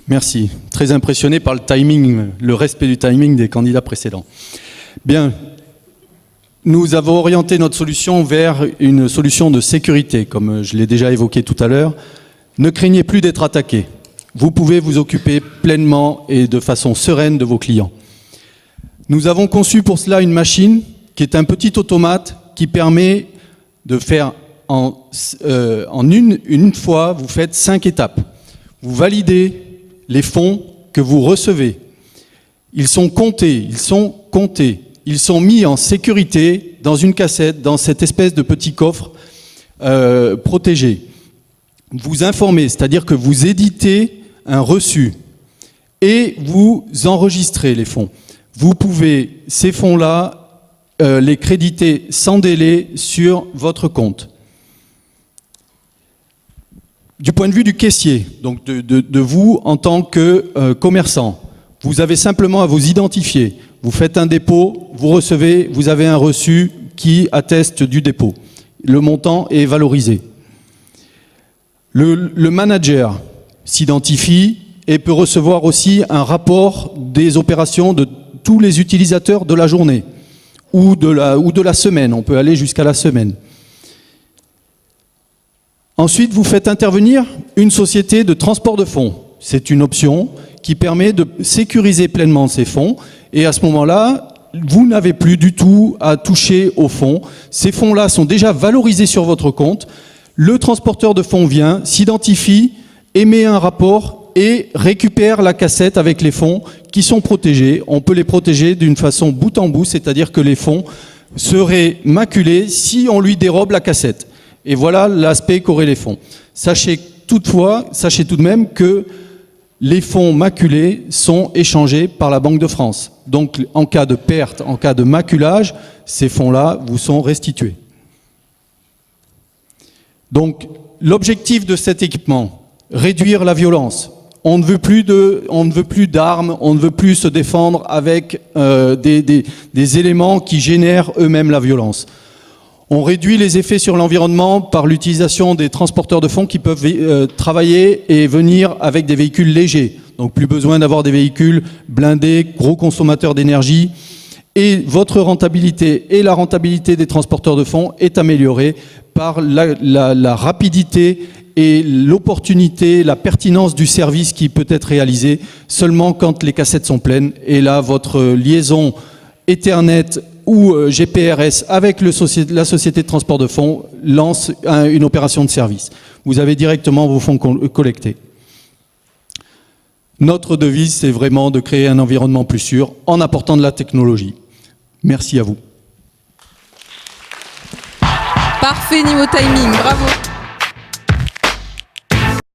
Merci. Très impressionné par le timing, le respect du timing des candidats précédents. Bien, nous avons orienté notre solution vers une solution de sécurité, comme je l'ai déjà évoqué tout à l'heure. Ne craignez plus d'être attaqué. Vous pouvez vous occuper pleinement et de façon sereine de vos clients. Nous avons conçu pour cela une machine qui est un petit automate qui permet de faire en une fois, vous faites 5 étapes. Vous validez les fonds que vous recevez. Ils sont comptés, ils sont mis en sécurité dans une cassette, dans cette espèce de petit coffre protégé. Vous informez, c'est-à-dire que vous éditez un reçu et vous enregistrez les fonds. Vous pouvez, ces fonds-là, les créditer sans délai sur votre compte. Du point de vue du caissier, donc de vous en tant que commerçant, vous avez simplement à vous identifier. Vous faites un dépôt, vous recevez, vous avez un reçu qui atteste du dépôt. Le montant est valorisé. Le manager s'identifie et peut recevoir aussi un rapport des opérations de tous les utilisateurs de la journée ou de la semaine. On peut aller jusqu'à la semaine. Ensuite, vous faites intervenir une société de transport de fonds. C'est une option qui permet de sécuriser pleinement ces fonds. Et à ce moment-là, vous n'avez plus du tout à toucher aux fonds. Ces fonds-là sont déjà valorisés sur votre compte. Le transporteur de fonds vient, s'identifie, émet un rapport et récupère la cassette avec les fonds qui sont protégés. On peut les protéger d'une façon bout en bout, c'est-à-dire que les fonds seraient maculés si on lui dérobe la cassette. Et voilà l'aspect qu'auraient les fonds. Sachez tout de même que les fonds maculés sont échangés par la Banque de France. Donc en cas de perte, en cas de maculage, ces fonds-là vous sont restitués. Donc l'objectif de cet équipement, réduire la violence. On ne veut plus d'armes, on ne veut plus se défendre avec des éléments qui génèrent eux-mêmes la violence. On réduit les effets sur l'environnement par l'utilisation des transporteurs de fonds qui peuvent travailler et venir avec des véhicules légers. Donc plus besoin d'avoir des véhicules blindés, gros consommateurs d'énergie. Et votre rentabilité et la rentabilité des transporteurs de fonds est améliorée par la rapidité et l'opportunité, la pertinence du service qui peut être réalisé seulement quand les cassettes sont pleines. Et là, votre liaison Ethernet ou GPRS avec la société de transport de fonds lance une opération de service. Vous avez directement vos fonds collectés. Notre devise, c'est vraiment de créer un environnement plus sûr en apportant de la technologie. Merci à vous. Parfait niveau timing, bravo.